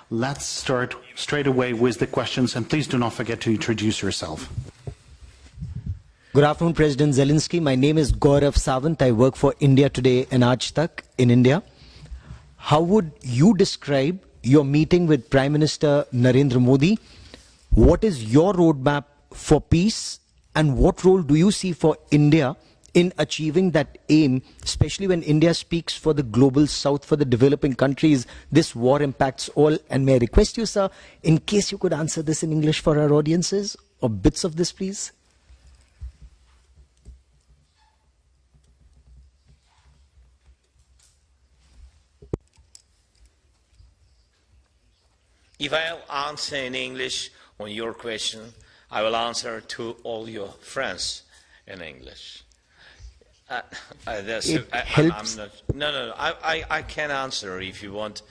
Let's start straight away with the questions, and please do not forget to introduce yourself. Good afternoon, President Zelensky. My name is Gaurav Sawant. I work for India Today and Aaj Tak in India. How would you describe your meeting with Prime Minister Narendra Modi? What is your roadmap for peace, and what role do you see for India in achieving that aim, especially when India speaks for the global south, for the developing countries? This war impacts all. And may I request you, sir, in case you could answer this in English for our audiences, or bits of this, please? If I'll answer in English on your question, I will answer to all your friends in English. Helps. I can answer if you want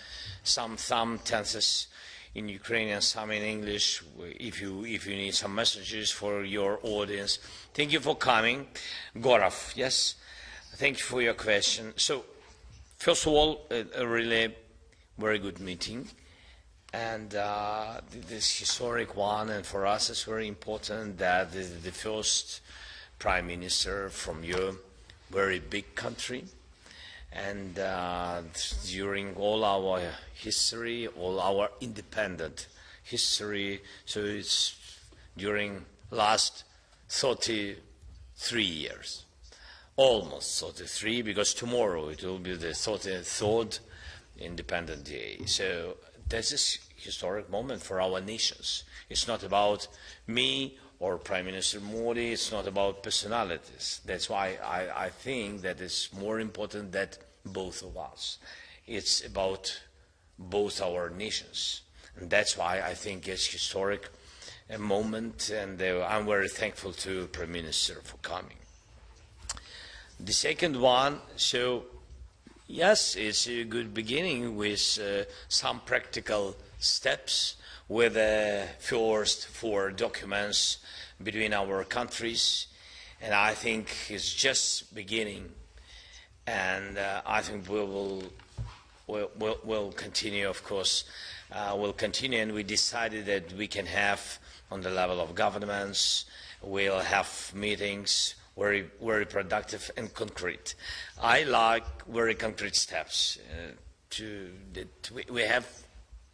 some sentences in Ukrainian, some in English, if you need some messages for your audience. Thank you for coming. Gaurav, yes, thank you for your question. So, first of all, a really very good meeting. And this historic one, and for us it's very important that the first Prime Minister from your very big country, and during all our history, all our independent history, so it's during last 33 years, almost 33, because tomorrow it will be the 33rd independent day. So this is historic moment for our nations. It's not about me or Prime Minister Modi, it's not about personalities. That's why I think that it's more important that both of us. It's about both our nations. And that's why I think it's historic moment, and I'm very thankful to Prime Minister for coming. The second one, so yes, it's a good beginning with some practical steps with the first 4 documents between our countries, and I think it's just beginning, and I think we'll continue, of course, we'll continue, and we decided that we can have on the level of governments, we'll have meetings very, very productive and concrete. I like very concrete steps. We have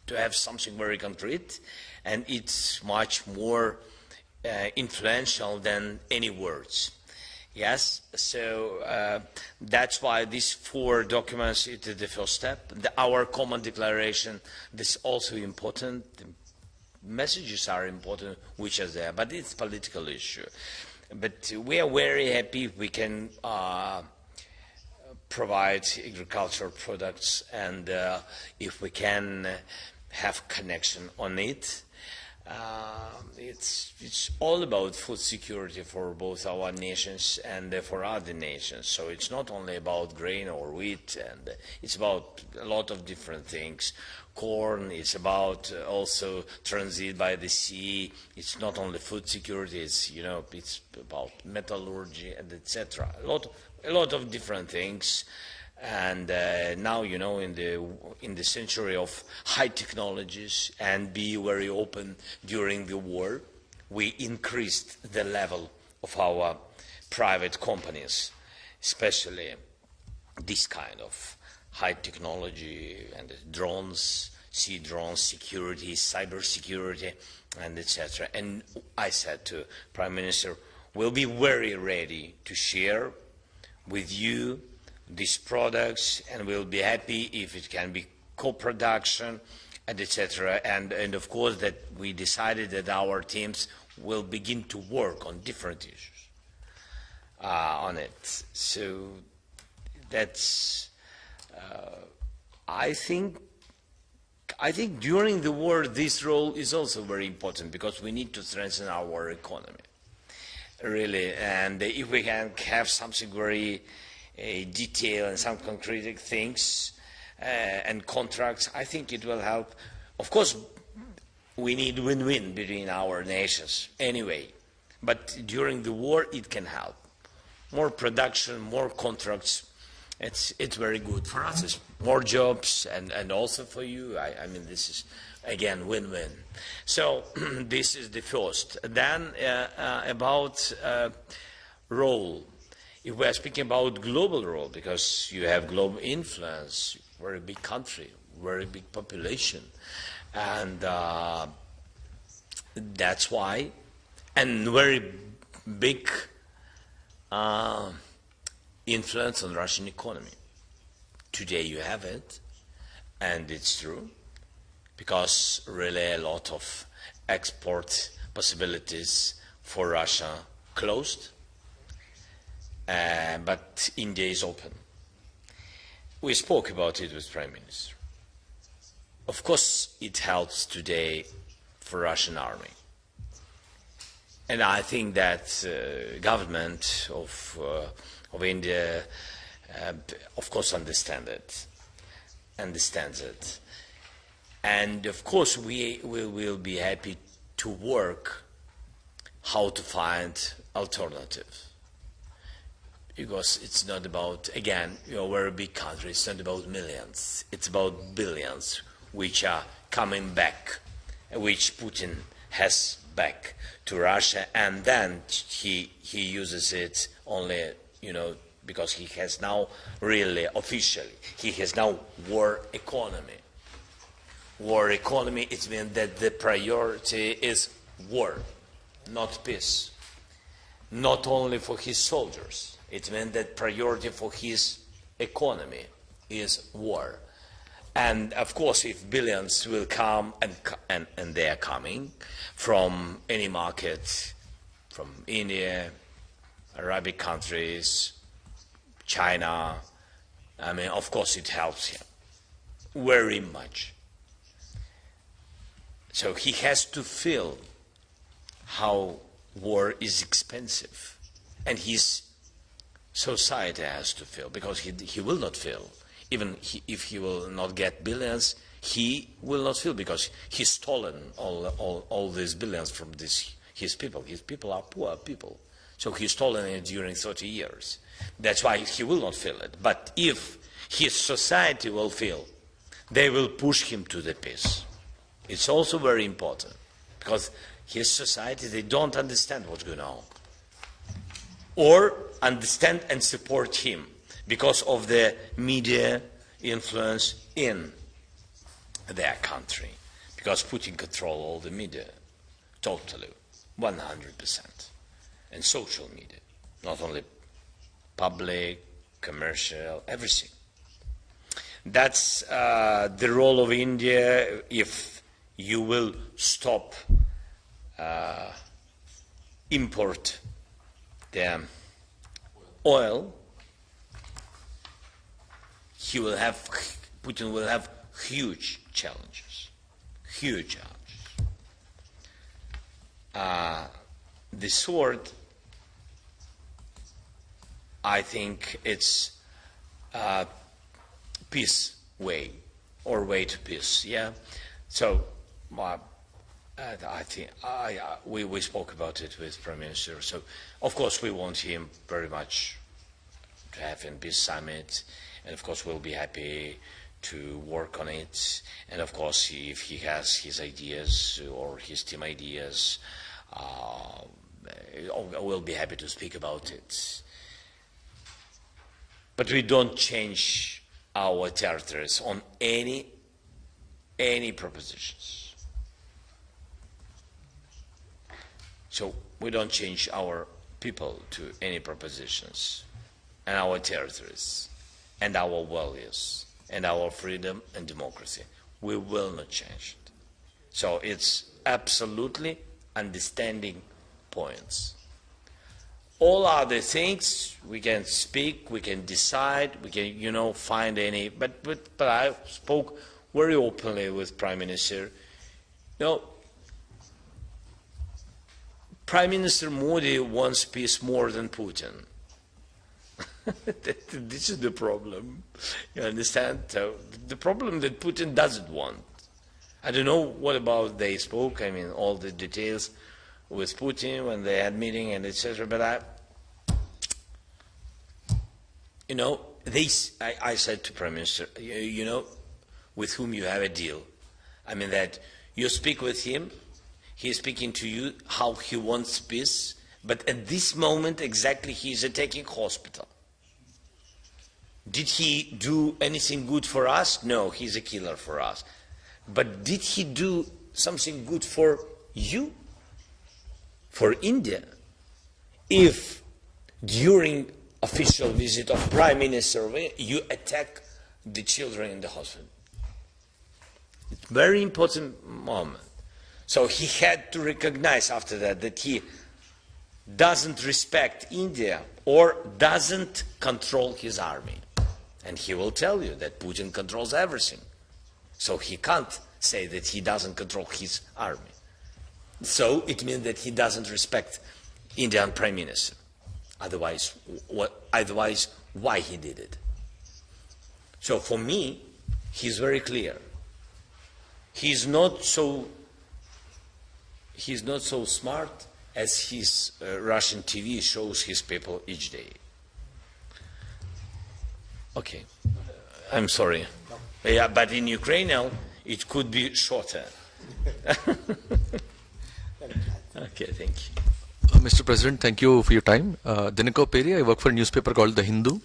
to have something very concrete, and it's much more influential than any words. Yes, so that's why these 4 documents is the first step. Our common declaration, this is also important. The messages are important, which are there, but it's a political issue. But we are very happy we can provide agricultural products, and if we can have connection on it. It's all about food security for both our nations and for other nations. So it's not only about grain or wheat, and it's about a lot of different things. Corn, it's about also transit by the sea. It's not only food security, it's, you know, it's about metallurgy and etc. A lot of different things. And now, you know, in the century of high technologies and be very open during the war, we increased the level of our private companies, especially this kind of high technology and drones, sea drones, security, cyber security, and etc. And I said to Prime Minister, we'll be very ready to share with you these products, and we'll be happy if it can be co-production, and etc. And of course that we decided that our teams will begin to work on different issues on it. So that's I think during the war this role is also very important, because we need to strengthen our economy, really. And if we can have something very detailed and some concrete things and contracts, I think it will help. Of course, we need win-win between our nations anyway, but during the war it can help. More production, more contracts, it's very good for us. It's more jobs and also for you. I mean, this is, again, win-win. So this is the first. Then about role. If we are speaking about global role, because you have global influence, very big country, very big population, and that's why, and very big influence on Russian economy. Today you have it, and it's true, because really a lot of export possibilities for Russia closed, but India is open. We spoke about it with Prime Minister. Of course, it helps today for Russian army. And I think that government of India, of course, understands it. And of course, we will be happy to work how to find alternatives. Because it's not about, again, we're a big country, it's not about millions, it's about billions which are coming back, which Putin has back to Russia, and then he uses it only, because he has now really officially, he has now war economy. War economy, it means that the priority is war, not peace. Not only for his soldiers. It meant that priority for his economy is war. And of course, if billions will come, and they are coming from any market, from India, Arabic countries, China, I mean, of course it helps him very much. So he has to feel how war is expensive, and his society has to feel, because he will not feel. Even if he will not get billions, he will not feel, because he's stolen all these billions from his people. His people are poor people. So he's stolen it during 30 years. That's why he will not feel it. But if his society will feel, they will push him to the peace. It's also very important, because his society, they don't understand what's going on, or understand and support him because of the media influence in their country, because Putin controls all the media totally, 100%, and social media, not only public, commercial, everything. That's the role of India. If you will stop import the oil, Putin will have huge challenges. Huge challenges. The sword, I think it's peace way, or way to peace. Yeah. So I think we spoke about it with Prime Minister. So of course we want him very much to have in peace summit, and of course we'll be happy to work on it. And of course, if he has his ideas or his team ideas, we'll be happy to speak about it. But we don't change our territories on any propositions. So we don't change our people to any propositions, and our territories, and our values, and our freedom and democracy. We will not change it. So it's absolutely understanding points. All other things we can speak, we can decide, we can find any. But I spoke very openly with Prime Minister. Prime Minister Modi wants peace more than Putin. This is the problem. You understand? So the problem that Putin doesn't want. I don't know what about they spoke. I mean, all the details with Putin when they had meeting and etc. But I said to Prime Minister, you know, with whom you have a deal. I mean that you speak with him, he is speaking to you how he wants peace, but at this moment exactly he is attacking hospital. Did he do anything good for us? No, he's a killer for us. But did he do something good for you? For India? If during official visit of Prime Minister you attack the children in the hospital. It's a very important moment. So he had to recognize after that that he doesn't respect India or doesn't control his army. And he will tell you that Putin controls everything. So he can't say that he doesn't control his army. So it means that he doesn't respect Indian Prime Minister. Otherwise, why he did it? So for me, he's very clear. He's not so smart as his Russian TV shows his people each day. Okay, I'm sorry. Yeah, but in Ukrainian, it could be shorter. Okay, thank you. Mr. President, thank you for your time. Dinako Peri, I work for a newspaper called The Hindu.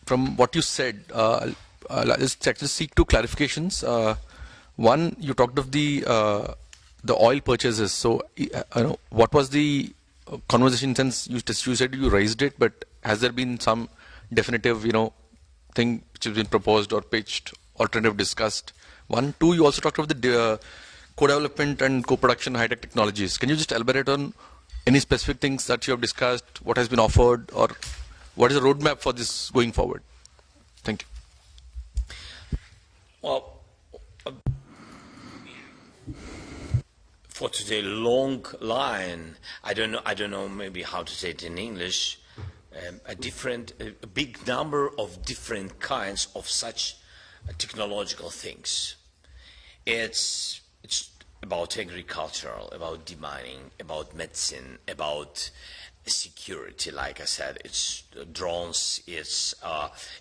From what you said, I'll just seek two clarifications. One, you talked of the oil purchases. So, what was the conversation since you said you raised it, but has there been some definitive, thing which has been proposed or pitched, alternative discussed? One. Two, you also talked about the co-development and co-production of high-tech technologies. Can you just elaborate on any specific things that you have discussed, what has been offered, or what is the roadmap for this going forward? Thank you. Well, for today, long line. I don't know. Maybe how to say it in English. A big number of different kinds of such technological things. It's about agriculture, about demining, about medicine, about security. Like I said, it's drones, it's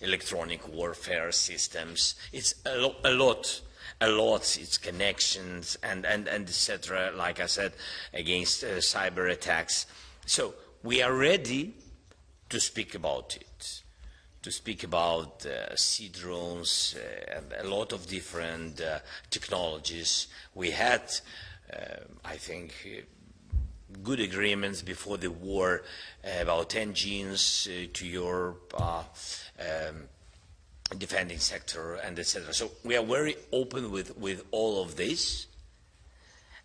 electronic warfare systems. It's a lot. It's connections and etc. Like I said, against cyber attacks. So we are ready to speak about it, to speak about sea drones and a lot of different technologies. We had, I think, good agreements before the war about engines to your defending sector and etc. So we are very open with all of this,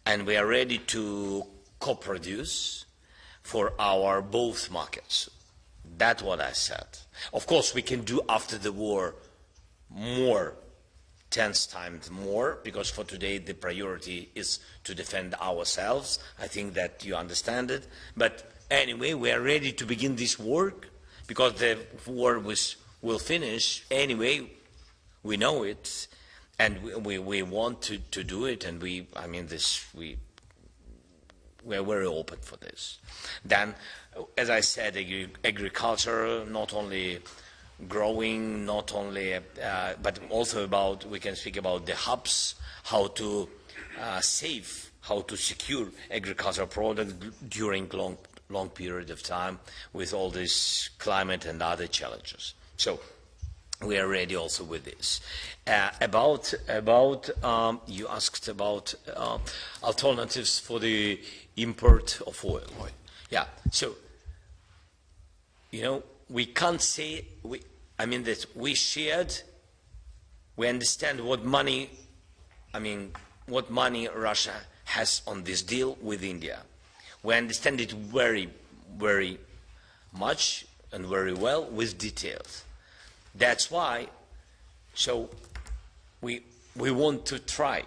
and we are ready to co-produce for our both markets. That's what I said. Of course, we can do after the war more, 10 times more, because for today the priority is to defend ourselves. I think that you understand it. But anyway, we are ready to begin this work, because the war will finish anyway. We know it, and we want to do it, and we are very open for this. Then, as I said, agriculture, not only growing, not only, but also about, we can speak about the hubs, how to save, how to secure agricultural products during long period of time with all this climate and other challenges. So we are ready also with this. You asked about alternatives for the import of oil. Yeah, so, we can't say, that we shared, we understand what money Russia has on this deal with India. We understand it very, very much and very well with details. That's why, so we want to try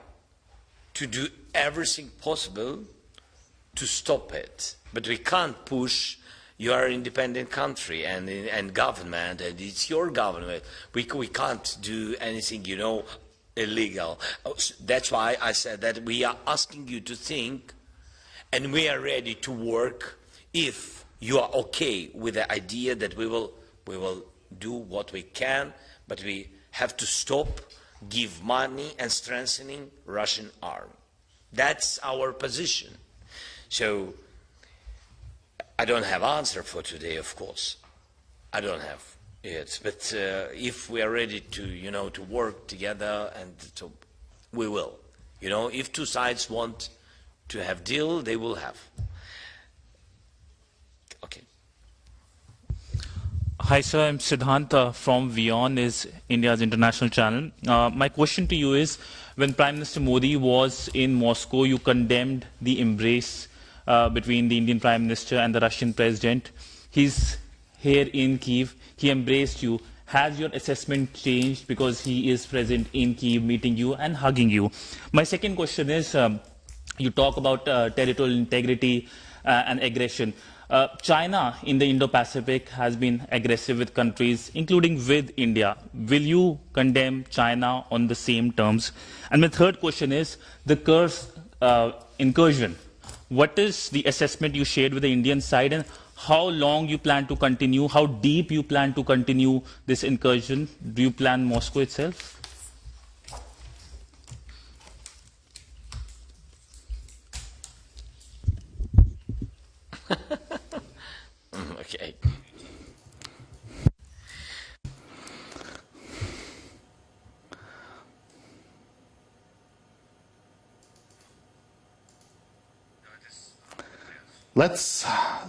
to do everything possible to stop it. But we can't push. You are an independent country and government, and it's your government. We can't do anything, illegal. That's why I said that we are asking you to think, and we are ready to work if you are okay with the idea that we will do what we can, but we have to stop, give money and strengthening Russian army. That's our position. So I don't have answer for today, of course. I don't have it. But if we are ready to, to work together, and we will. If two sides want to have deal, they will have. Okay. Hi, sir. I'm Siddhant from WION, is India's international channel. My question to you is, when Prime Minister Modi was in Moscow, you condemned the embrace between the Indian Prime Minister and the Russian President. He's here in Kyiv. He embraced you. Has your assessment changed because he is present in Kyiv, meeting you and hugging you? My second question is, you talk about territorial integrity and aggression. China in the Indo-Pacific has been aggressive with countries, including with India. Will you condemn China on the same terms? And my third question is, the Kursk incursion. What is the assessment you shared with the Indian side, and how long you plan to continue, how deep you plan to continue this incursion? Do you plan Moscow itself? Okay. Let's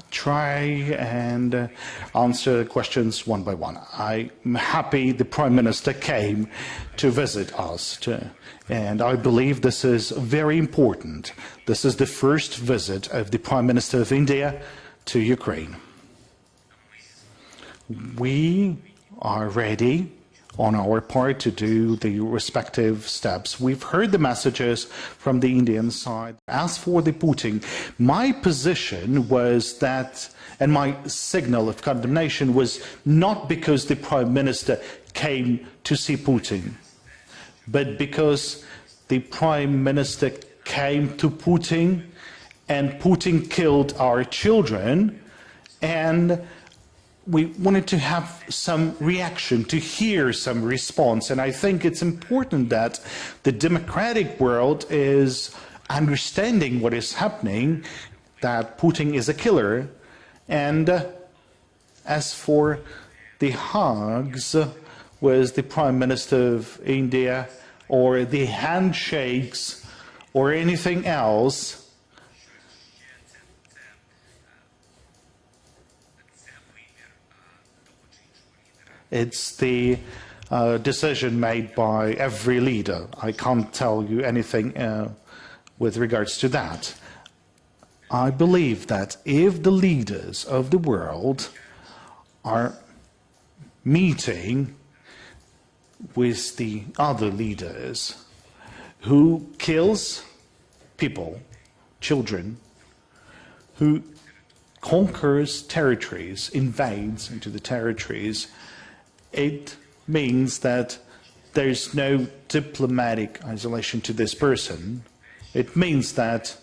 try and answer the questions one by one. I'm happy the Prime Minister came to visit us, and I believe this is very important. This is the first visit of the Prime Minister of India to Ukraine. We are ready on our part to do the respective steps. We've heard the messages from the Indian side. As for the Putin, my position was that, and my signal of condemnation was not because the Prime Minister came to see Putin, but because the Prime Minister came to Putin and Putin killed our children, and we wanted to have some reaction, to hear some response. And I think it's important that the democratic world is understanding what is happening, that Putin is a killer. And as for the hugs with the Prime Minister of India, or the handshakes, or anything else, it's the decision made by every leader. I can't tell you anything with regards to that. I believe that if the leaders of the world are meeting with the other leaders who kills people, children, who conquers territories, invades into the territories, it means that there's no diplomatic isolation to this person. It means that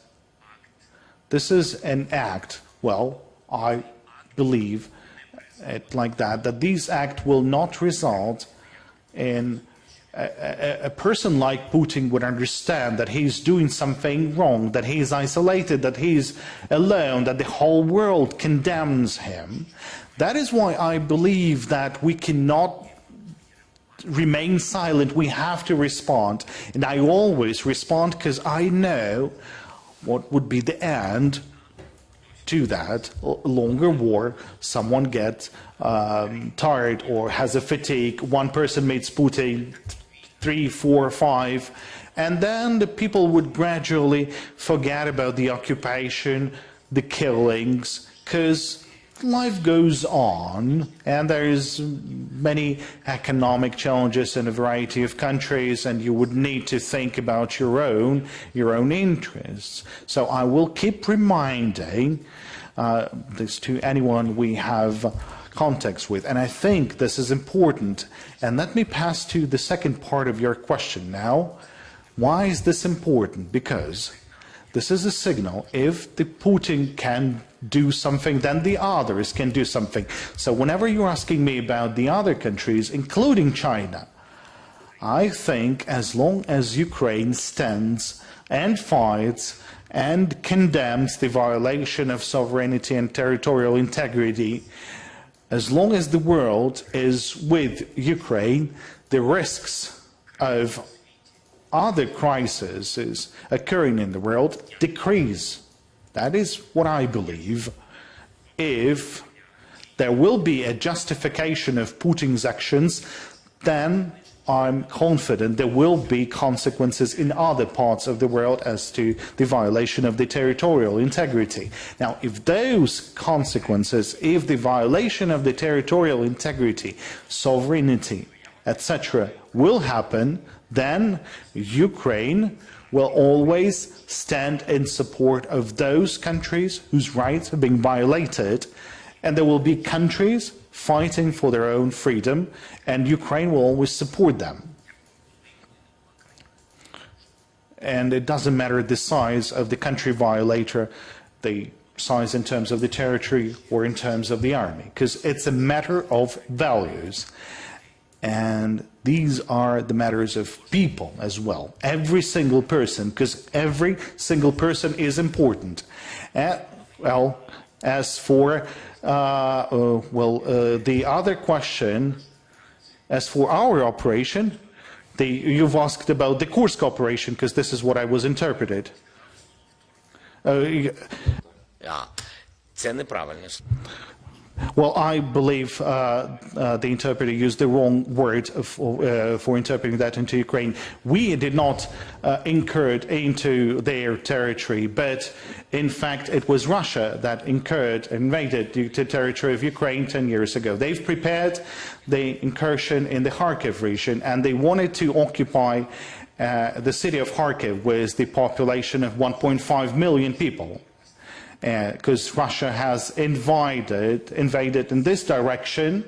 this is an act, well, I believe it like that this act will not result in a person like Putin would understand that he's doing something wrong, that he's isolated, that he's alone, that the whole world condemns him. That is why I believe that we cannot remain silent. We have to respond. And I always respond because I know what would be the end to that. A longer war, someone gets tired or has a fatigue. One person meets Putin, 3, 4, 5, and then the people would gradually forget about the occupation, the killings, because life goes on, and there's many economic challenges in a variety of countries, and you would need to think about your own interests. So I will keep reminding this to anyone we have context with, and I think this is important. And let me pass to the second part of your question now. Why is this important? Because This is a signal. If the Putin can do something, then the others can do something. So whenever you're asking me about the other countries, including China, I think as long as Ukraine stands and fights and condemns the violation of sovereignty and territorial integrity, as long as the world is with Ukraine, the risks of other crises occurring in the world decrease. That is what I believe. If there will be a justification of Putin's actions, then I'm confident there will be consequences in other parts of the world as to the violation of the territorial integrity. Now, if those consequences, if the violation of the territorial integrity, sovereignty, etc., will happen, then Ukraine will always stand in support of those countries whose rights are being violated, and there will be countries fighting for their own freedom, and Ukraine will always support them. And it doesn't matter the size of the country violator, the size in terms of the territory or in terms of the army, because it's a matter of values. And these are the matters of people as well. Every single person, because every single person is important. Well, as for the other question, as for our operation, you've asked about the Kursk operation, because this is what I was interpreted. Це неправильно. Well, I believe the interpreter used the wrong word for interpreting that into Ukraine. We did not incurred into their territory, but in fact it was Russia that invaded the territory of Ukraine 10 years ago. They've prepared the incursion in the Kharkiv region, and they wanted to occupy the city of Kharkiv with the population of 1.5 million people. Because Russia has invaded in this direction,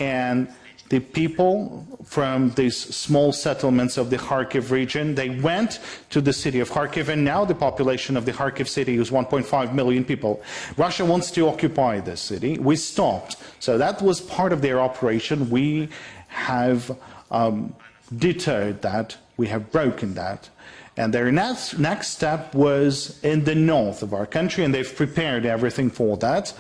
and the people from these small settlements of the Kharkiv region, they went to the city of Kharkiv, and now the population of the Kharkiv city is 1.5 million people. Russia wants to occupy this city. We stopped. So that was part of their operation. We have deterred that. We have broken that. And their next step was in the north of our country, and they've prepared everything for that.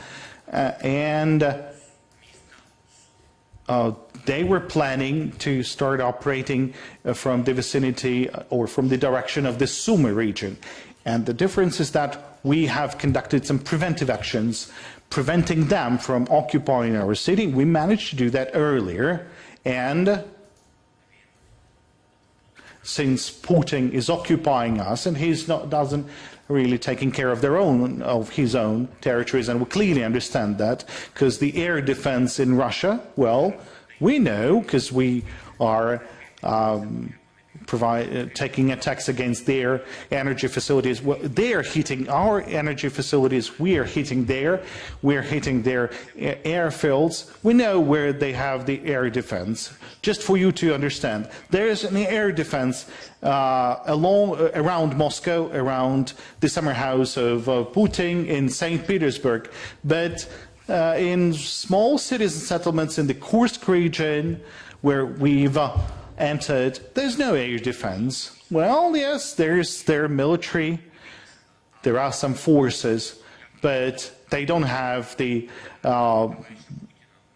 They were planning to start operating from the vicinity or from the direction of the Sumy region. And the difference is that we have conducted some preventive actions preventing them from occupying our city. We managed to do that earlier, and since Putin is occupying us and doesn't really taking care of his own territories, and we clearly understand that, because the air defense in Russia, well, we know, because we are taking attacks against their energy facilities. Well, they are hitting our energy facilities, we are hitting their airfields. We know where they have the air defense. Just for you to understand, there is an air defense around Moscow, around the summer house of Putin in St. Petersburg, but in small cities and settlements in the Kursk region where we've entered, there's no air defense. Well, yes, there's their military, there are some forces, but they don't have the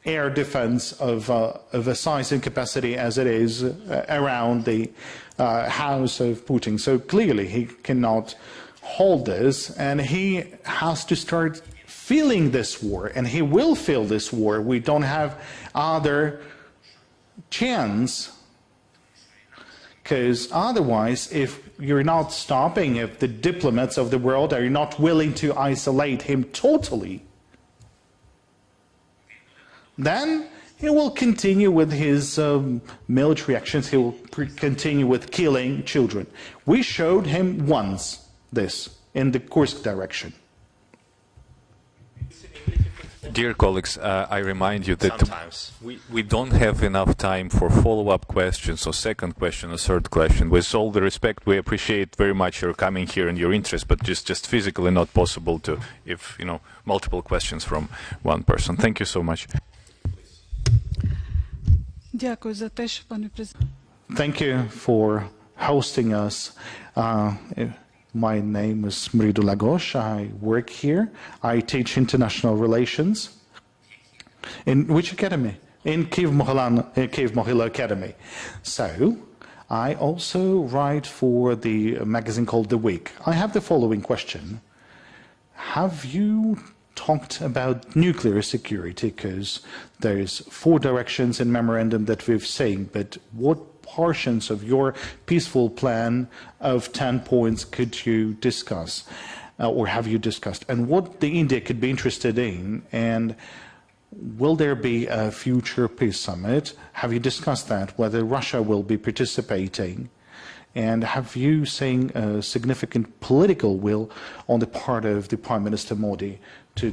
air defense of a size and capacity as it is around the house of Putin. So clearly he cannot hold this, and he has to start feeling this war, and he will feel this war. We don't have other chance. Because otherwise, if you're not stopping, if the diplomats of the world are not willing to isolate him totally, then he will continue with his military actions. He will continue with killing children. We showed him once this in the Kursk direction. Dear colleagues, I remind you that Sometimes. we don't have enough time for follow-up questions or second question or third question. With all the respect, we appreciate very much your coming here and your interest, but just physically not possible to, if, multiple questions from one person. Thank you so much. Дякую за те, що пане президент. Thank you for hosting us. My name is Mridu Lagosh. I work here. I teach international relations. In which academy? In Kyiv-Mohyla Academy. So, I also write for the magazine called The Week. I have the following question. Have you talked about nuclear security? Because there's 4 directions in memorandum that we've seen, but what portions of your peaceful plan of 10 points could you discuss, or have you discussed, and what the India could be interested in, and will there be a future peace summit? Have you discussed that, whether Russia will be participating, and have you seen a significant political will on the part of the Prime Minister Modi to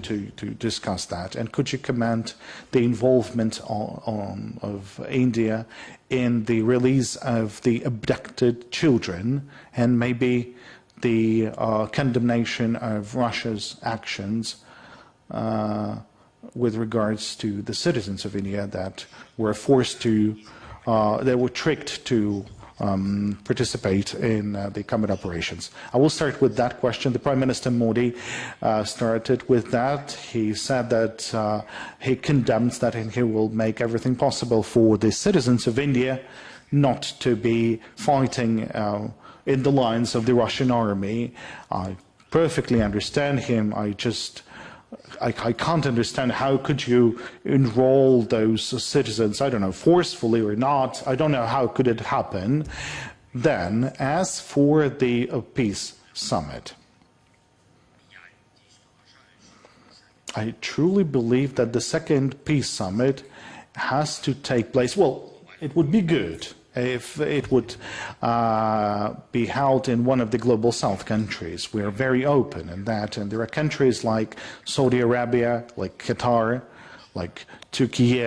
discuss that? And could you comment the involvement of India in the release of the abducted children, and maybe the condemnation of Russia's actions with regards to the citizens of India that were forced to, they were tricked to participate in the combat operations? I will start with that question. The Prime Minister Modi started with that. He said that he condemns that, and he will make everything possible for the citizens of India not to be fighting in the lines of the Russian army. I perfectly understand him. I can't understand how could you enroll those citizens, I don't know, forcefully or not. I don't know how could it happen. Then, as for the peace summit, I truly believe that the second peace summit has to take place. Well, it would be good if it would be held in one of the global south countries. We are very open in that, and there are countries like Saudi Arabia, like Qatar, like Turkey,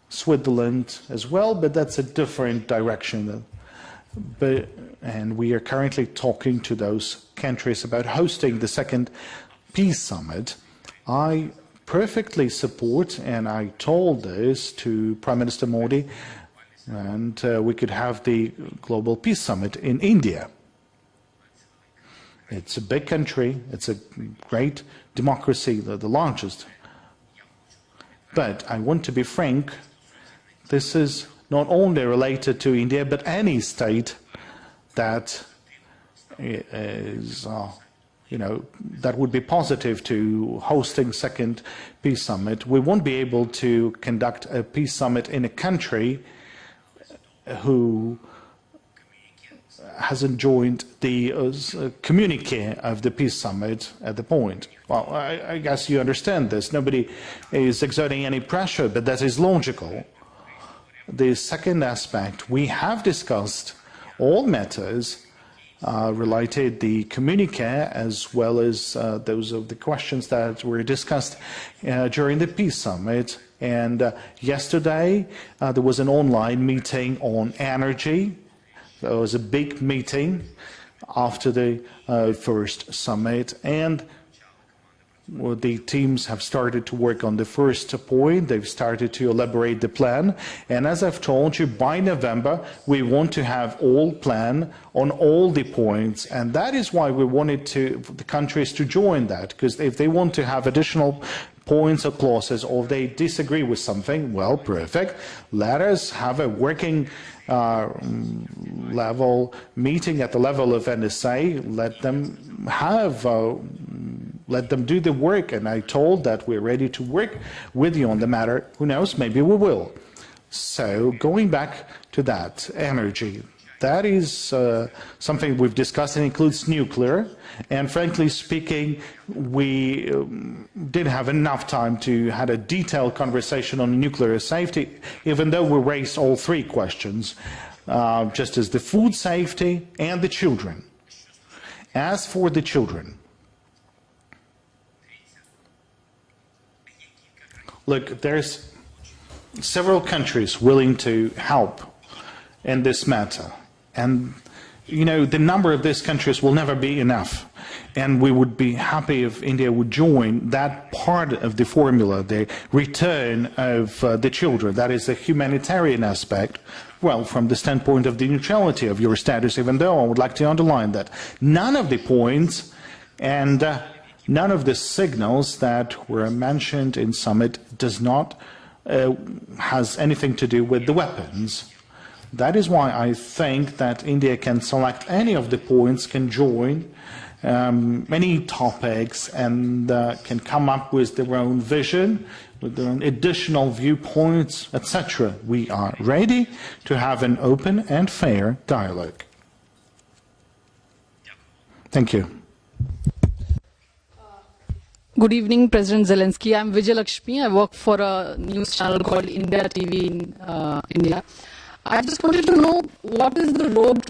Switzerland as well, but that's a different direction. And we are currently talking to those countries about hosting the second peace summit. I perfectly support, and I told this to Prime Minister Modi, and we could have the Global Peace Summit in India. It's a big country, it's a great democracy, the largest. But I want to be frank, this is not only related to India, but any state that is, that would be positive to hosting second peace summit. We won't be able to conduct a peace summit in a country who hasn't joined the communique of the peace summit at the point. Well, I guess you understand this. Nobody is exerting any pressure, but that is logical. The second aspect, we have discussed all matters related the communique as well as those of the questions that were discussed during the peace summit. And yesterday there was an online meeting on energy. There was a big meeting after the first summit, and the teams have started to work on the first point. They've started to elaborate the plan, and as I've told you, by November we want to have all plan on all the points, and that is why we wanted the countries to join that, because if they want to have additional points or clauses, or if they disagree with something, well, perfect. Let us have a working level meeting at the level of NSA. Let them have, let them do the work. And I told that we're ready to work with you on the matter. Who knows? Maybe we will. So going back to that energy. That is something we've discussed, and includes nuclear. And frankly speaking, we didn't have enough time to have a detailed conversation on nuclear safety, even though we raised all 3 questions, just as the food safety and the children. As for the children, look, there's several countries willing to help in this matter. And, you know, the number of these countries will never be enough. And we would be happy if India would join that part of the formula, the return of the children. That is the humanitarian aspect. Well, from the standpoint of the neutrality of your status, even though I would like to underline that none of the points and none of the signals that were mentioned in summit does not has anything to do with the weapons. That is why I think that India can select any of the points, can join many topics, and can come up with their own vision, with their own additional viewpoints, etc. We are ready to have an open and fair dialogue. Thank you. Good evening, President Zelensky. I'm Vijay Lakshmi. I work for a news channel called India TV in India. I just wanted to know what is the road,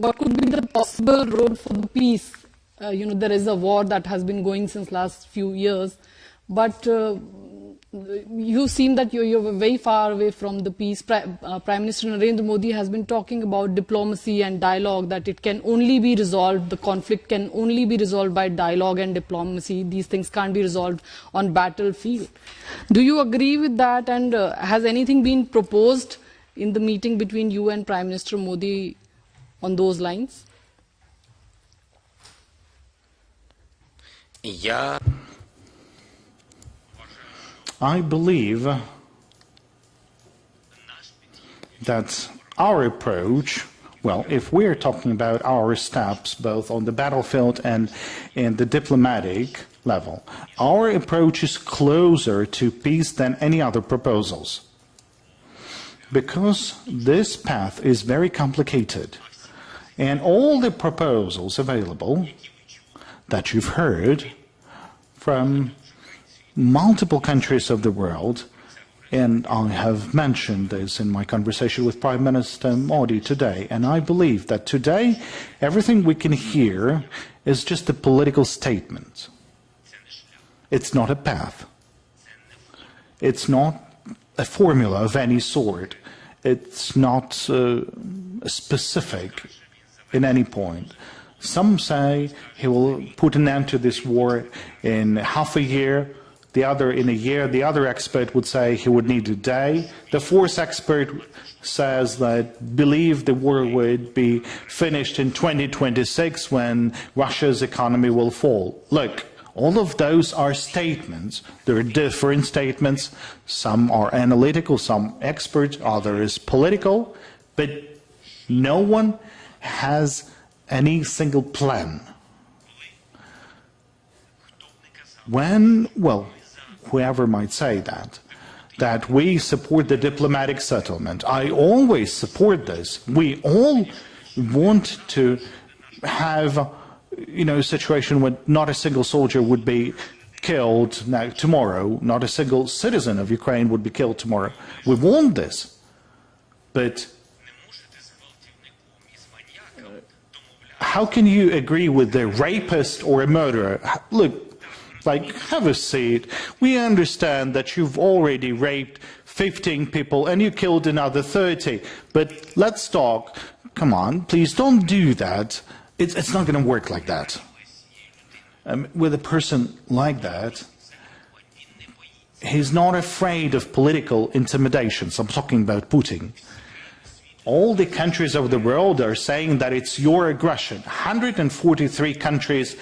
what could be the possible road for the peace. You know, there is a war that has been going since last few years, but you seem that you're very far away from the peace. Prime Minister Narendra Modi has been talking about diplomacy and dialogue, that it can only be resolved, the conflict can only be resolved by dialogue and diplomacy. These things can't be resolved on battlefield. Do you agree with that, and has anything been proposed in the meeting between you and Prime Minister Modi on those lines? Yeah. I believe that our approach, well, if we're talking about our steps both on the battlefield and in the diplomatic level, our approach is closer to peace than any other proposals. Because this path is very complicated, and all the proposals available that you've heard from multiple countries of the world, and I have mentioned this in my conversation with Prime Minister Modi today, and I believe that today everything we can hear is just a political statement. It's not a path. It's not a formula of any sort. It's not specific in any point. Some say he will put an end to this war in half a year, the other in a year. The other expert would say he would need a day. The fourth expert says that believe the war would be finished in 2026 when Russia's economy will fall. Look, all of those are statements. There are different statements. Some are analytical, some experts, others political, but no one has any single plan. When, well, whoever might say that we support the diplomatic settlement, I always support this. We all want to have, you know, a situation where not a single soldier would be killed now tomorrow, not a single citizen of Ukraine would be killed tomorrow. We want this, but how can you agree with the rapist or a murderer? Look, like, have a seat. We understand that you've already raped 15 people and you killed another 30, but let's talk. Come on, please don't do that. It's not going to work like that. With a person like that, he's not afraid of political intimidations. I'm talking about Putin. All the countries of the world are saying that it's your aggression. 143 countries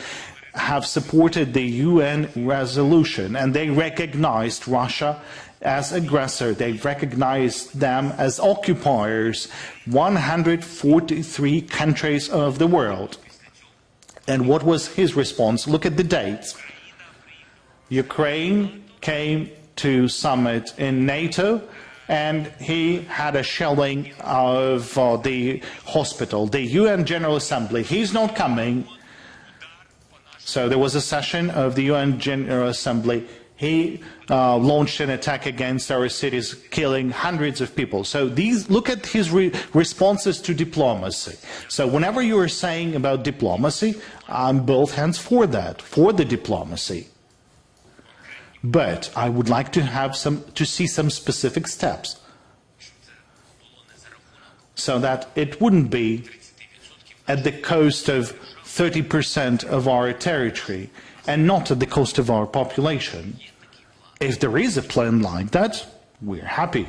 have supported the UN resolution, and they recognized Russia as aggressor. They recognized them as occupiers. 143 countries of the world. And what was his response? Look at the dates. Ukraine came to summit in NATO, and he had a shelling of the hospital, the UN General Assembly. He's not coming. So there was a session of the UN General Assembly. He launched an attack against our cities, killing hundreds of people. So these, look at his responses to diplomacy. So whenever you are saying about diplomacy, I'm both hands for that, for the diplomacy. But I would like to see some specific steps, so that it wouldn't be at the cost of 30% of our territory and not at the cost of our population. If there is a plan like that, we're happy.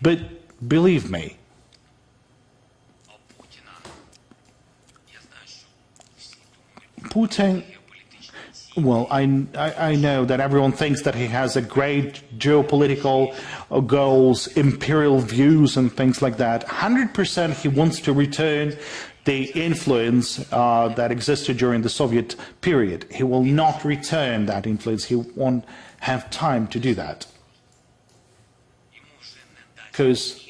But believe me, Putin, well, I know that everyone thinks that he has a great geopolitical goals, imperial views and things like that. 100% he wants to return the influence that existed during the Soviet period. He will not return that influence. He won't have time to do that. Because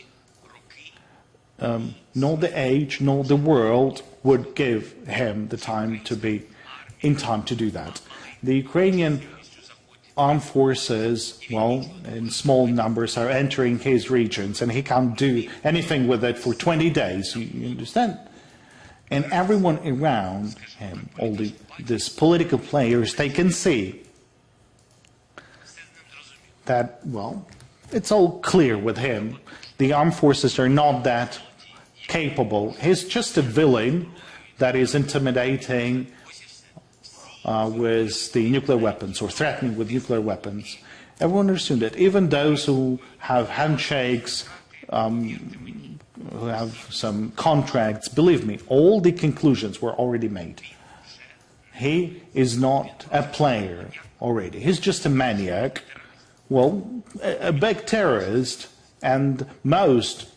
nor the age nor the world would give him the time to be in time to do that. The Ukrainian armed forces, well, in small numbers, are entering his regions, and he can't do anything with it for 20 days, you understand? And everyone around him, all these political players, they can see that, well, it's all clear with him. The armed forces are not that capable. He's just a villain that is intimidating with the nuclear weapons, or threatening with nuclear weapons. Everyone understood that. Even those who have handshakes, who have some contracts, believe me, all the conclusions were already made. He is not a player already. He's just a maniac, well, a big terrorist, and most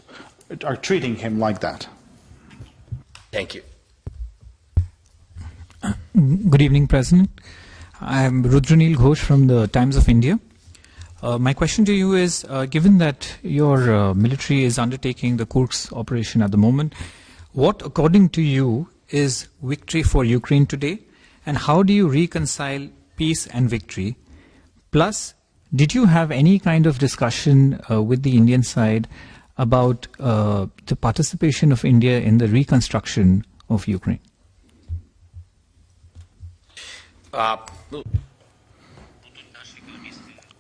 are treating him like that. Thank you. Good evening, President. I'm Rudranil Ghosh from the Times of India. My question to you is, given that your military is undertaking the Kursk operation at the moment, what, according to you, is victory for Ukraine today, and how do you reconcile peace and victory? Plus, did you have any kind of discussion with the Indian side about the participation of India in the reconstruction of Ukraine?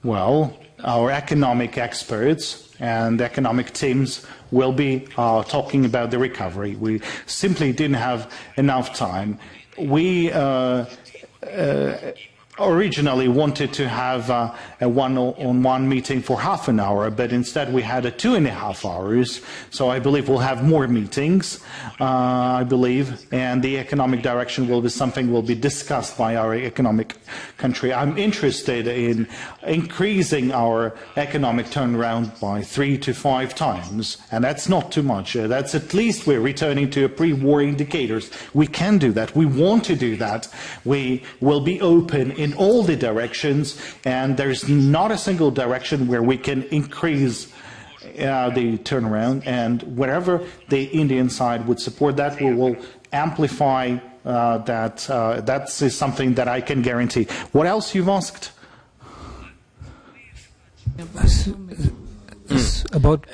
Well, our economic experts and economic teams will be talking about the recovery. We simply didn't have enough time. We originally wanted to have a one-on-one meeting for half an hour, but instead we had a 2.5 hours. So I believe we'll have more meetings, I believe, and the economic direction will be something will be discussed by our economic country. I'm interested in increasing our economic turnaround by 3 to 5 times, and that's not too much. That's at least we're returning to pre-war indicators. We can do that. We want to do that. We will be open in all the directions, and there's not a single direction where we can increase the turnaround, and wherever the Indian side would support that, we will amplify that. That is something that I can guarantee. What else you've asked? About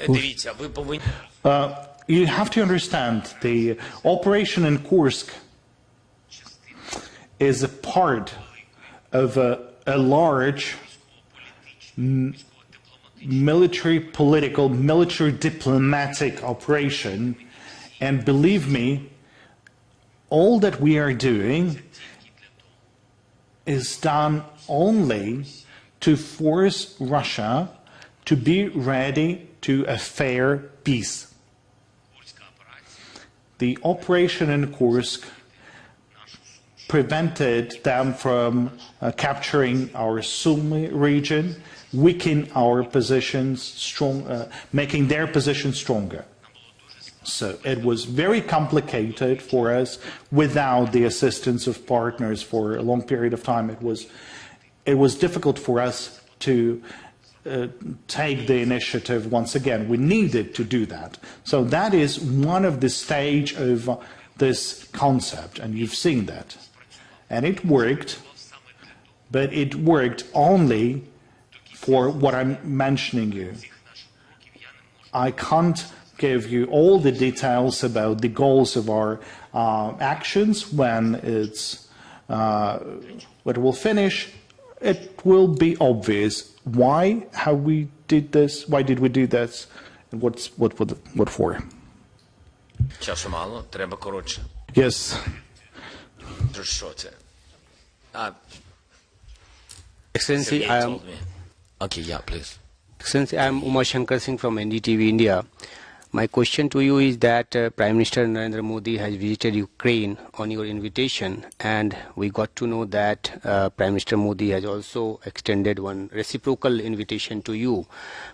you have to understand, the operation in Kursk is a part of a large military, political, military diplomatic operation, and believe me, all that we are doing is done only to force Russia to be ready to a fair peace. The operation in Kursk prevented them from capturing our Sumy region, weakening our positions, making their position stronger. So it was very complicated for us without the assistance of partners for a long period of time. It was difficult for us to take the initiative once again. We needed to do that. So that is one of the stage of this concept, and you've seen that. And it worked, but it worked only for what I'm mentioning you. I can't give you all the details about the goals of our actions when it's when it will finish, it will be obvious why, how we did this, why did we do this, and what for. Часу мало, треба коротше. Yes. Що це? Excellency, Sergey I am told me. Okay, yeah, please. Excellency, I am Uma Shankar Singh from NDTV India. My question to you is that Prime Minister Narendra Modi has visited Ukraine on your invitation, and we got to know that Prime Minister Modi has also extended one reciprocal invitation to you,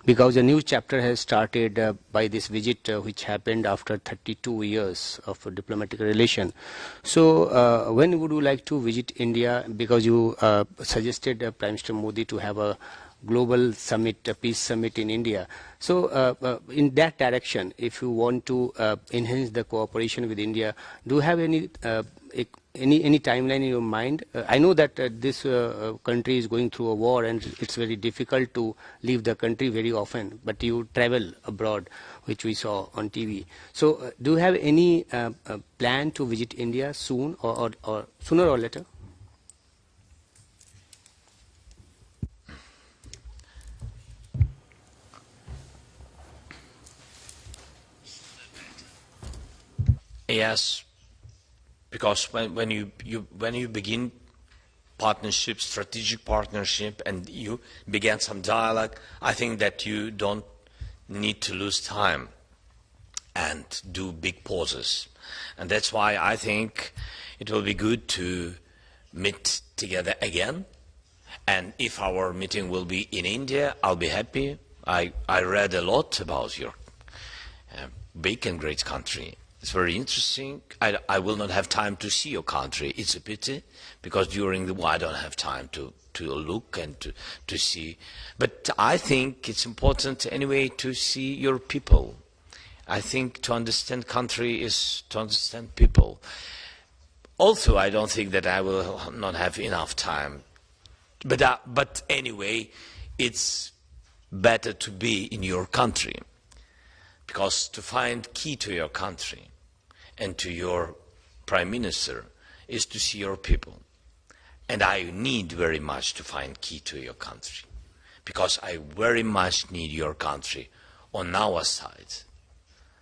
because a new chapter has started by this visit which happened after 32 years of a diplomatic relation. So when would you like to visit India, because you suggested Prime Minister Modi to have a global summit, a peace summit in India. So in that direction, if you want to enhance the cooperation with India, do you have any timeline in your mind? I know that this country is going through a war and it's very difficult to leave the country very often, but you travel abroad, which we saw on TV. So do you have any plan to visit India soon or sooner or later? Yes, because when you begin partnership, strategic partnership, and you begin some dialogue, I think that you don't need to lose time and do big pauses. And that's why I think it will be good to meet together again. And if our meeting will be in India, I'll be happy. I read a lot about your big and great country. It's very interesting. I will not have time to see your country. It's a pity, because during the war I don't have time to look and to see. But I think it's important anyway to see your people. I think to understand country is to understand people. Also, I don't think that I will not have enough time. But anyway, it's better to be in your country, because to find key to your country and to your Prime Minister is to see your people. And I need very much to find key to your country, because I very much need your country on our side,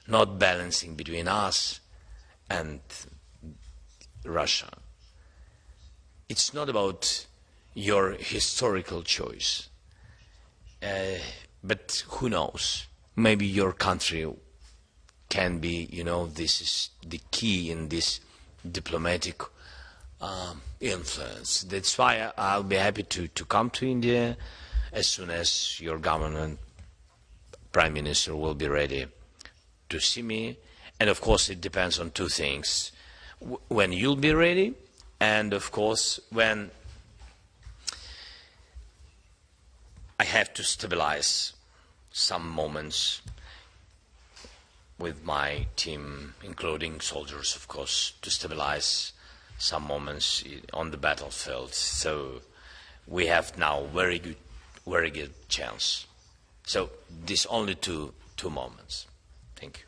not balancing between us and Russia. It's not about your historical choice, but who knows, maybe your country can be, this is the key in this diplomatic influence. That's why I'll be happy to come to India as soon as your government, Prime Minister, will be ready to see me. And of course it depends on two things: when you'll be ready, and of course when I have to stabilize some moments with my team, including soldiers, of course, to stabilize some moments on the battlefield. So we have now very good chance. So this only two moments. Thank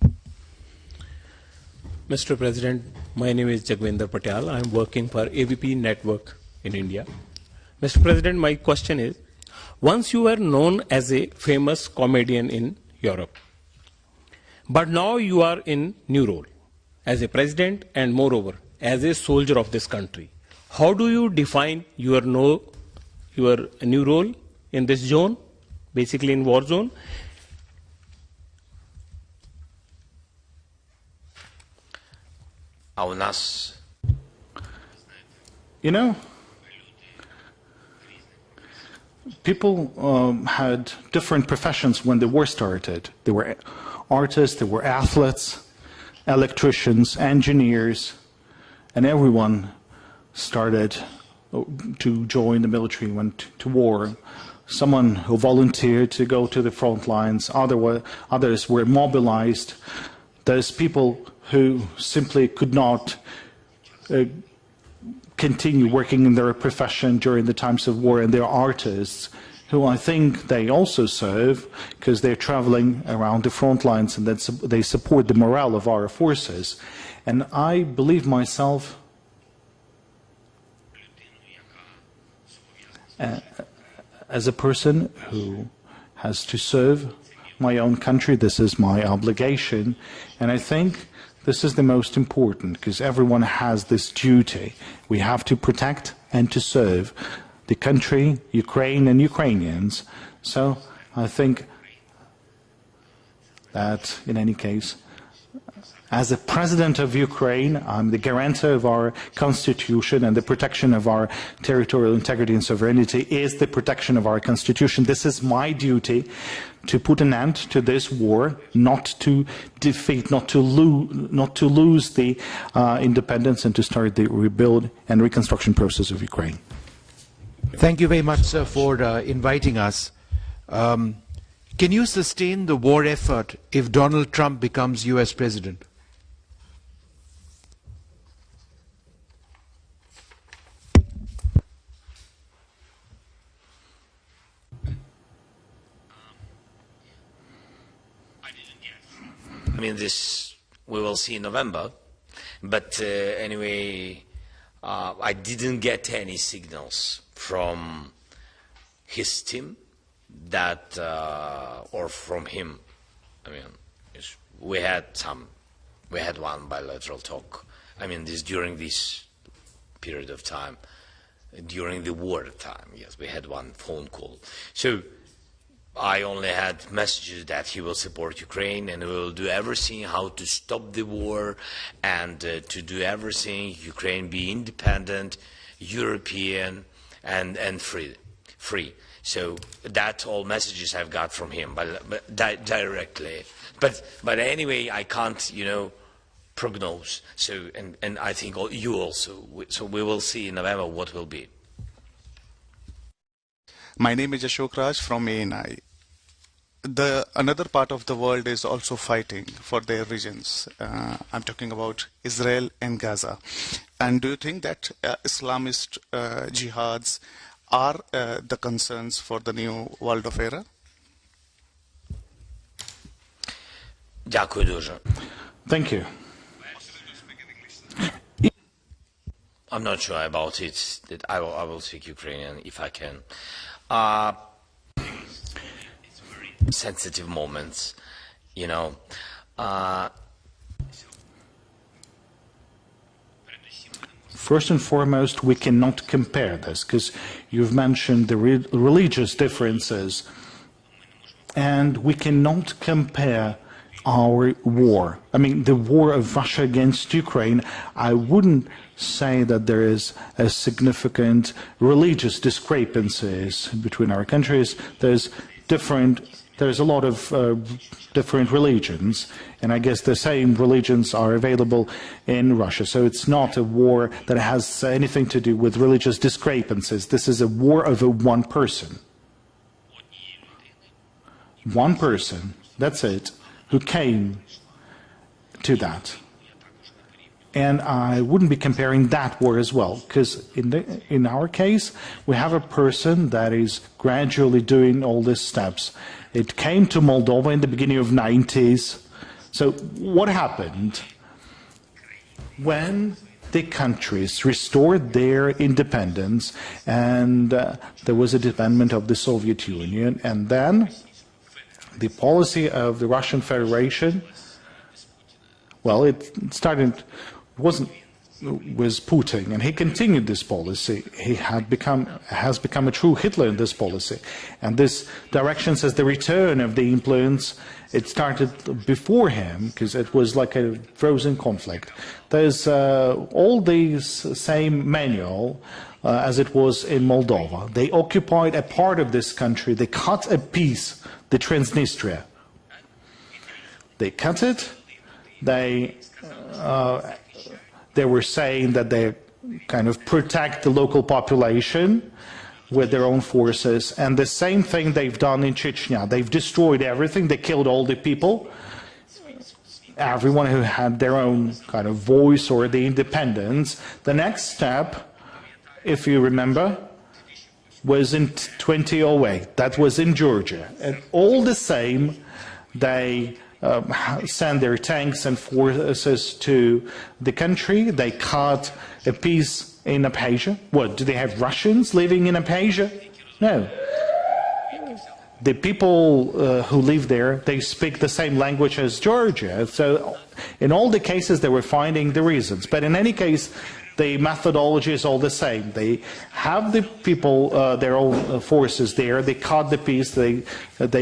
you. Mr. President, my name is Jagvinder Patel. I am working for AVP Network in India. Mr. President, my question is, once you were known as a famous comedian in Europe, but now you are in new role as a president and moreover as a soldier of this country. How do you define your new role in this zone, basically in war zone? I will ask. People had different professions when the war started. There were artists, there were athletes, electricians, engineers, and everyone started to join the military, went to war. Someone who volunteered to go to the front lines, others were mobilized. There's people who simply could not continue working in their profession during the times of war, and there are artists who I think they also serve because they're traveling around the front lines and they support the morale of our forces. And I believe myself as a person who has to serve my own country. This is my obligation, and I think this is the most important because everyone has this duty. We have to protect and to serve the country, Ukraine and Ukrainians. So I think that in any case, as a president of Ukraine, I'm the guarantor of our constitution, and the protection of our territorial integrity and sovereignty is the protection of our constitution. This is my duty to put an end to this war, not to defeat, not to lose the independence, and to start the rebuild and reconstruction process of Ukraine. Thank you very much, sir, for inviting us. Can you sustain the war effort if Donald Trump becomes US president? I mean, this we will see in November, but anyway, I didn't get any signals from his team that, or from him. I mean, we had one bilateral talk. I mean, during this period of time, during the war time. Yes, we had one phone call. So I only had messages that he will support Ukraine and will do everything how to stop the war and to do everything Ukraine be independent, European, and free. So that's all messages I've got from him, but directly. But anyway, I can't, prognose. So and I think you also. So we will see in November what will be. My name is Ashok Raj from ANI. Another part of the world is also fighting for their regions. I'm talking about Israel and Gaza. And do you think that Islamist jihads are the concerns for the new world of era? Thank you. I'm not sure about it. That I will speak Ukrainian if I can. Sensitive moments, First and foremost, we cannot compare this because you've mentioned the religious differences, and we cannot compare our war. I mean, the war of Russia against Ukraine, I wouldn't say that there is a significant religious discrepancies between our countries. There's a lot of different religions, and I guess the same religions are available in Russia. So it's not a war that has anything to do with religious discrepancies. This is a war over one person. One person, that's it, who came to that. And I wouldn't be comparing that war as well, because in our case, we have a person that is gradually doing all these steps. It came to Moldova in the beginning of the 90s. So what happened? When the countries restored their independence and there was a disbandment of the Soviet Union, and then the policy of the Russian Federation, well, it started, was Putin, and he continued this policy. He has become a true Hitler in this policy. And this direction says the return of the influence, it started before him, because it was like a frozen conflict. There's all these same manual as it was in Moldova. They occupied a part of this country. They cut a piece, the Transnistria. They cut it. They were saying that they kind of protect the local population with their own forces. And the same thing they've done in Chechnya. They've destroyed everything. They killed all the people, everyone who had their own kind of voice or the independence. The next step, if you remember, was in 2008. That was in Georgia. And all the same, they send their tanks and forces to the country. They cut a piece in Abkhazia. What, do they have Russians living in Abkhazia? No. The people who live there, they speak the same language as Georgia. So in all the cases, they were finding the reasons. But in any case, the methodology is all the same. They have the people, their own forces there. They cut the piece. They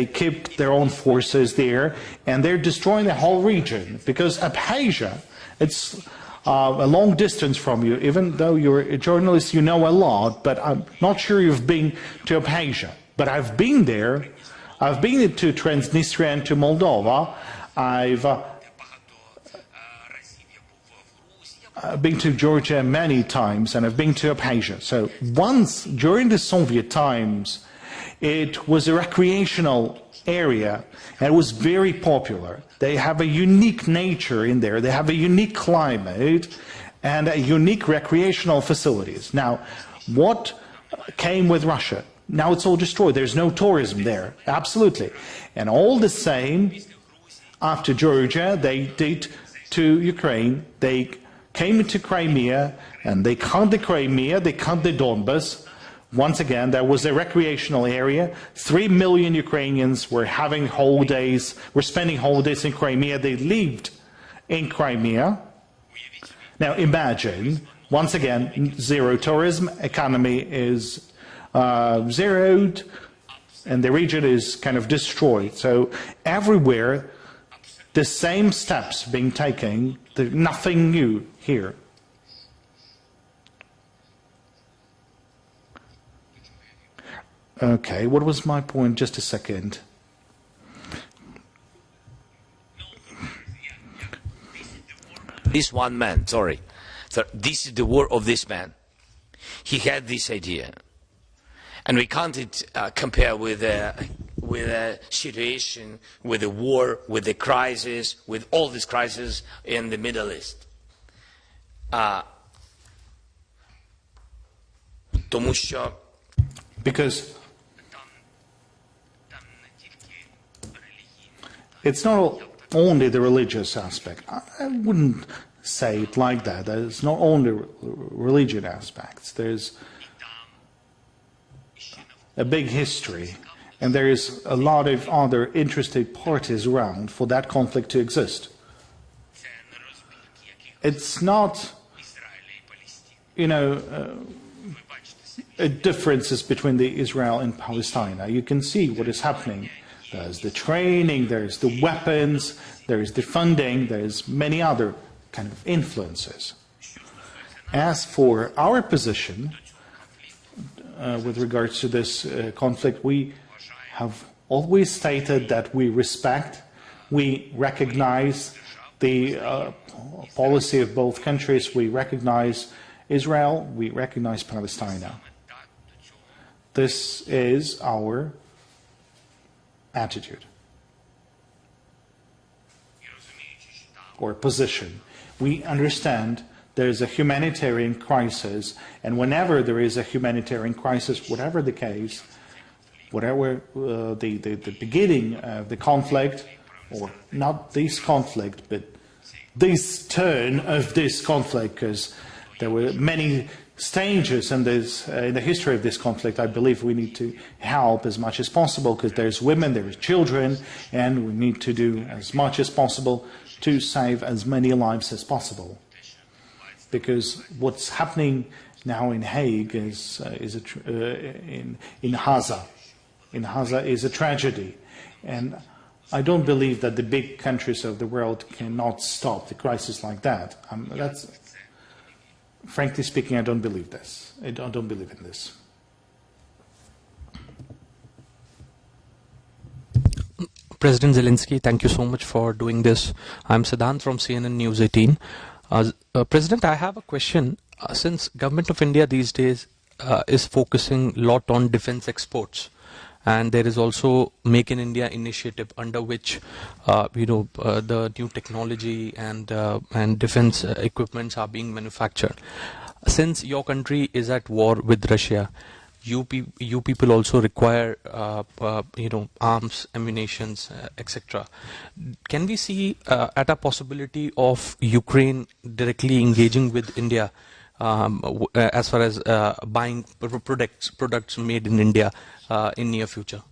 keep their own forces there. And they're destroying the whole region. Because Abkhazia, it's a long distance from you. Even though you're a journalist, you know a lot. But I'm not sure you've been to Abkhazia. But I've been there. I've been to Transnistria and to Moldova. I've been to Georgia many times, and I've been to Abkhazia. So once, during the Soviet times, it was a recreational area, and it was very popular. They have a unique nature in there. They have a unique climate and a unique recreational facilities. Now, what came with Russia? Now it's all destroyed. There's no tourism there. Absolutely. And all the same, after Georgia, they did to Ukraine. They came into Crimea, and they cut the Crimea, they cut the Donbas. Once again, there was a recreational area. 3 million Ukrainians were having holidays, were spending holidays in Crimea. They lived in Crimea. Now imagine, once again, zero tourism, economy is zeroed, and the region is kind of destroyed. So everywhere, the same steps being taken, there's nothing new here. Okay, what was my point? Just a second. This one man, sorry. So this is the word of this man. He had this idea. And we can't compare with a situation, with a war, with a crisis, with all these crises in the Middle East. Because it's not only the religious aspect. I wouldn't say it like that. It's not only religion aspects. There's a big history, and there is a lot of other interested parties around for that conflict to exist. It's not, differences between the Israel and Palestine. You can see what is happening. There's the training, there's the weapons, there's the funding, there's many other kind of influences. As for our position, with regards to this conflict, we have always stated that we respect, we recognize the policy of both countries, we recognize Israel, we recognize Palestine. This is our attitude or position. We understand there is a humanitarian crisis, and whenever there is a humanitarian crisis, whatever the case, whatever the beginning of the conflict, or not this conflict, but this turn of this conflict, because there were many stages in the history of this conflict. I believe we need to help as much as possible, because there's women, there's children, and we need to do as much as possible to save as many lives as possible. Because what's happening now in Hague in Gaza is a tragedy, and I don't believe that the big countries of the world cannot stop the crisis like that. Frankly speaking, I don't believe this. I don't believe in this. President Zelensky, thank you so much for doing this. I'm Siddhant from CNN News 18. President, I have a question. Since Government of India these days is focusing a lot on defense exports, and there is also Make in India initiative under which the new technology and defense equipments are being manufactured. Since your country is at war with Russia, you people also require arms, ammunitions, etc. Can we see at a possibility of Ukraine directly engaging with India as far as buying products made in India in near future?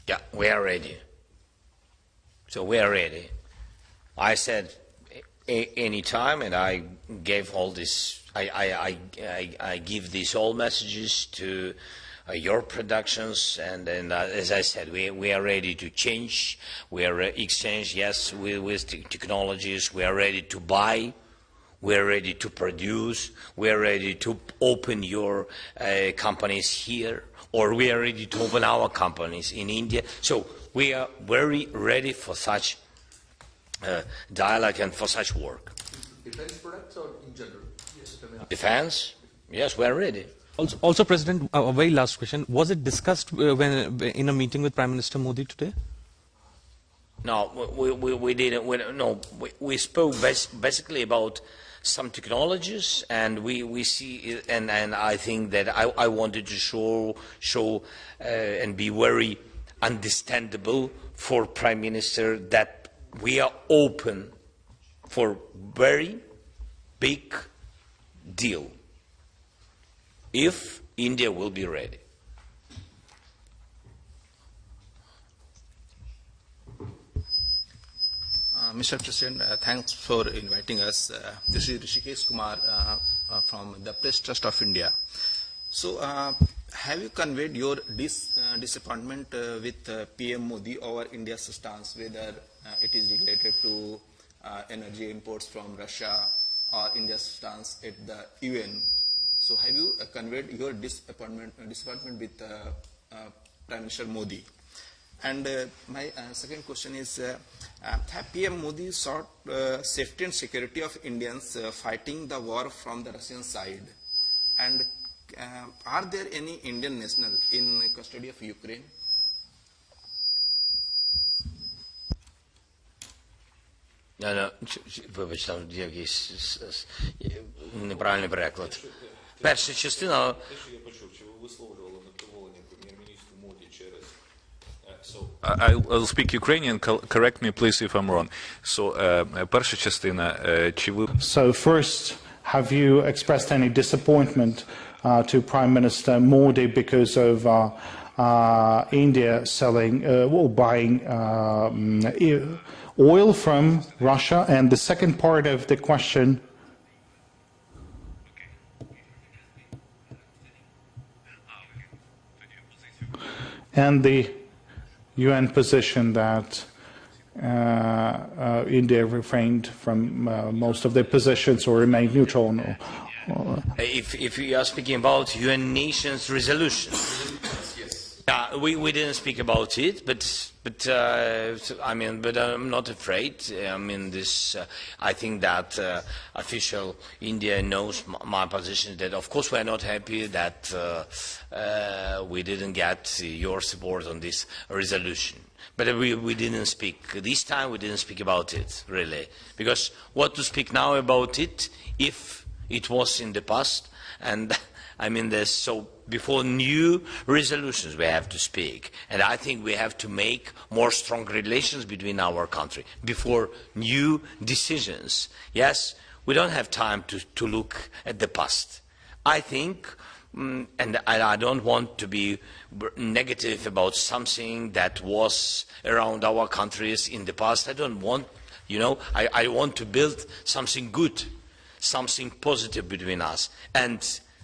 Yeah, we are ready. So we are ready. I said any time, and I gave all this. I give these all messages to your productions, and as I said, we are ready to change. We are exchange, yes, with technologies. We are ready to buy. We are ready to produce. We are ready to open your companies here, or we are ready to open our companies in India. So we are very ready for such dialogue and for such work. Defense products or in general? Yes. Defense? Yes, we are ready. Also, President, a very last question. Was it discussed when in a meeting with Prime Minister Modi today? No, we didn't. We spoke basically about some technologies, and we see, and I think that I wanted to show and be very understandable for Prime Minister that we are open for very big deal if India will be ready. Mr. President, thanks for inviting us. This is Rishikesh Kumar from the Press Trust of India. So, have you conveyed your disappointment with PM Modi over India's stance, whether it is related to energy imports from Russia or India's stance at the UN? So, have you conveyed your disappointment with Prime Minister Modi? And my second question is, have PM Modi sought safety and security of Indians fighting the war from the Russian side? And are there any Indian nationals in custody of Ukraine? No, вибач, там якийсь неправильний переклад. Перша частина. I'll speak Ukrainian. Correct me, please, if I'm wrong. So, перша частина, чи ви... So first, have you expressed any disappointment to Prime Minister Modi because of India selling or buying oil from Russia? And the second part of the question... And the UN position that India refrained from most of their positions or remained neutral. If you are speaking about UN Nations resolution, we didn't speak about it, but I'm not afraid. I think that official India knows my position. That of course we are not happy that we didn't get your support on this resolution. But we didn't speak. This time we didn't speak about it, really. Because what to speak now about it if it was in the past? And so before new resolutions we have to speak. And I think we have to make more strong relations between our country before new decisions. Yes, we don't have time to look at the past. I think... and I don't want to be negative about something that was around our countries in the past. I don't want, I want to build something good, something positive between us, and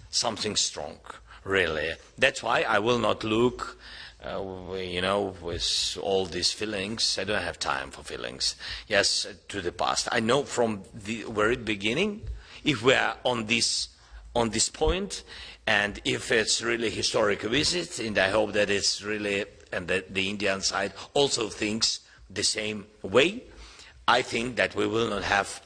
something strong, really. That's why I will not look, with all these feelings. I don't have time for feelings. Yes, to the past. I know from the very beginning, if we are on this point, and if it's really a historic visit, and I hope that it's really, and that the Indian side also thinks the same way, I think that we will not have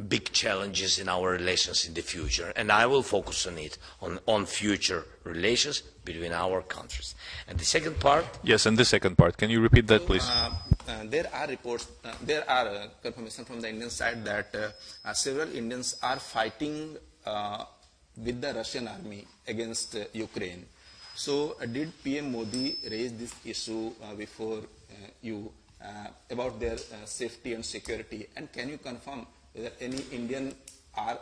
big challenges in our relations in the future. And I will focus on it, on future relations between our countries. And the second part? Yes, and the second part. Can you repeat that, please? There are reports, there are confirmation from the Indian side that several Indians are fighting with the Russian army against Ukraine. So, did PM Modi raise this issue before you about their safety and security? And can you confirm whether any Indian are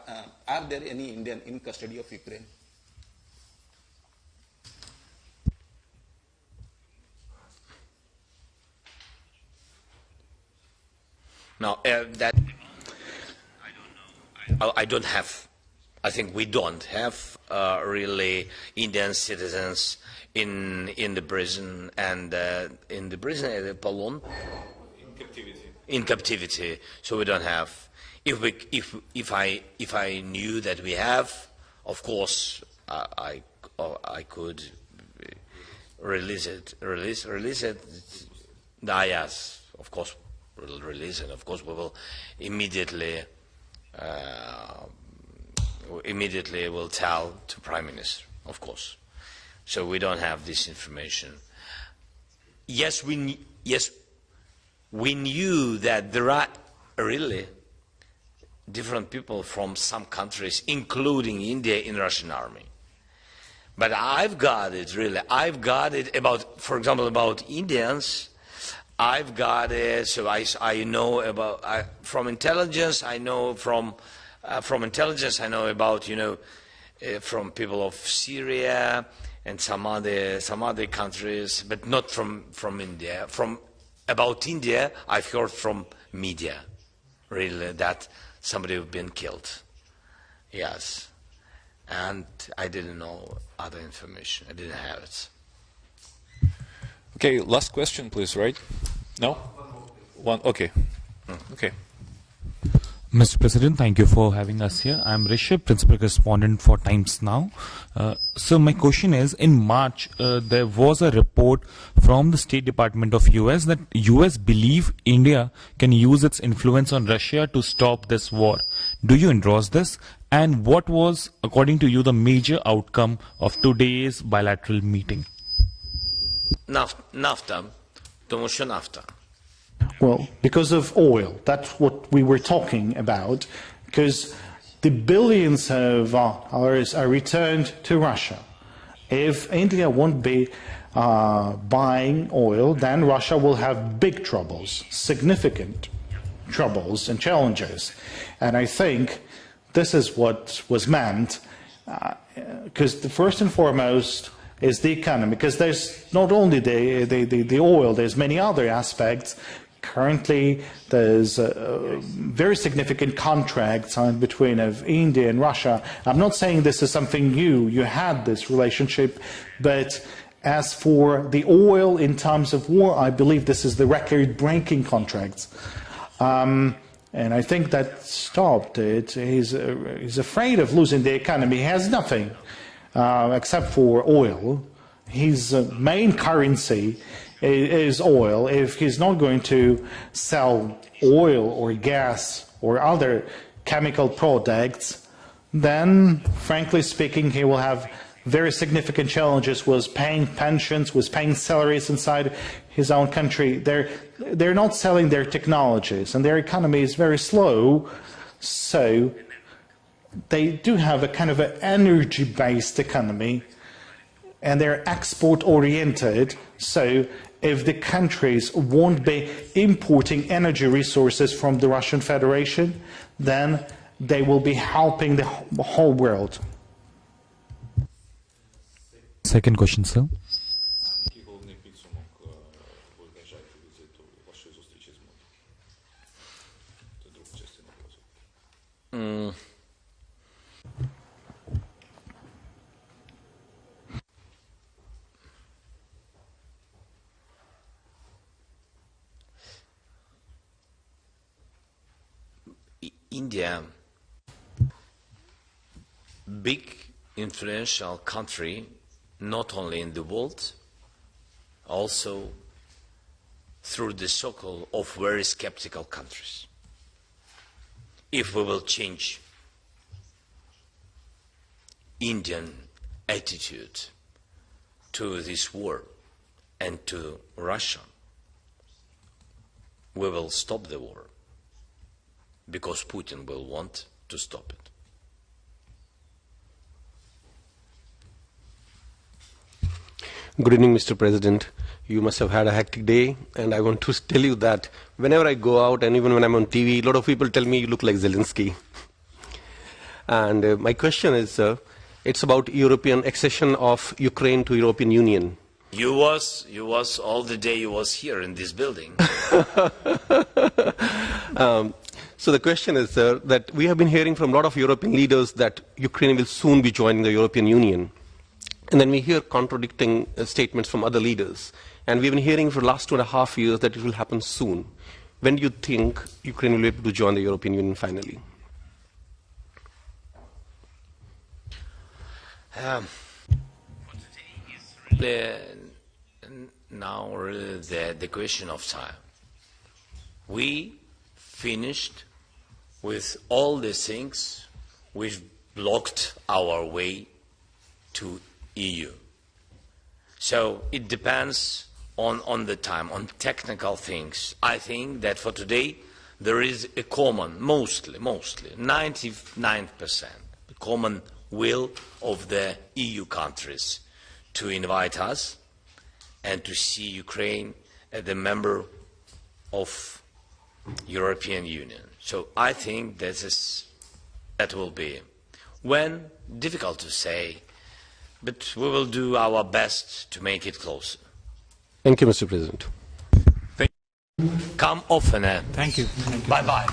there any Indian in custody of Ukraine? Now, that I don't have. I think we don't have really Indian citizens in the prison and in the prison at Polon. In captivity. So we don't have. If I knew that we have, of course I could release it. Yes, of course we'll release it. Of course we will immediately will tell to Prime Minister, of course. So we don't have this information. Yes, we knew that there are really different people from some countries, including India, in Russian army. But I've got it about, for example, about Indians. I've got it, so I know about from intelligence. I know from intelligence. I know about from people of Syria and some other countries, but not from India. About India, I've heard from media, really, that somebody has been killed. Yes, and I didn't know other information. I didn't have it. Okay, last question, please, right? No? One, okay. Okay. Mr. President, thank you for having us here. I'm Rishabh, Principal Correspondent for Times Now. So my question is, in March, there was a report from the State Department of US that US believe India can use its influence on Russia to stop this war. Do you endorse this? And what was, according to you, the major outcome of today's bilateral meeting? NAFTA. Тому що NAFTA. Well, because of oil, that's what we were talking about, because the billions of dollars are returned to Russia. If India won't be buying oil, then Russia will have big troubles, significant troubles and challenges. And I think this is what was meant, because the first and foremost is the economy, because there's not only the oil, there's many other aspects. Currently, there's a very significant contract signed between India and Russia. I'm not saying this is something new. You had this relationship. But as for the oil in times of war, I believe this is the record-breaking contract. And I think that stopped it. He's afraid of losing the economy. He has nothing except for oil. His main currency is oil. If he's not going to sell oil or gas or other chemical products, then, frankly speaking, he will have very significant challenges with paying pensions, with paying salaries inside his own country. They're not selling their technologies, and their economy is very slow, so they do have a kind of an energy-based economy, and they're export-oriented, so if the countries won't be importing energy resources from the Russian Federation, then they will be helping the whole world. Second question, sir. India, big influential country, not only in the world, also through the circle of very skeptical countries. If we will change Indian attitude to this war and to Russia, we will stop the war, because Putin will want to stop it. Good evening, Mr. President. You must have had a hectic day, and I want to tell you that whenever I go out and even when I'm on TV, a lot of people tell me you look like Zelensky. And my question is, it's about European accession of Ukraine to European Union. You was all the day you was here in this building. So the question is, sir, that we have been hearing from a lot of European leaders that Ukraine will soon be joining the European Union. And then we hear contradicting statements from other leaders. And we've been hearing for the last 2.5 years that it will happen soon. When do you think Ukraine will be able to join the European Union finally? Now really the question of time. We finished with all the things which blocked our way to EU. So it depends on the time, on technical things. I think that for today there is a common, mostly, 99%, common will of the EU countries to invite us and to see Ukraine as a member of European Union. So I think that will be. When? Difficult to say, but we will do our best to make it closer. Thank you, Mr. President. Come often. Thank you. Bye-bye.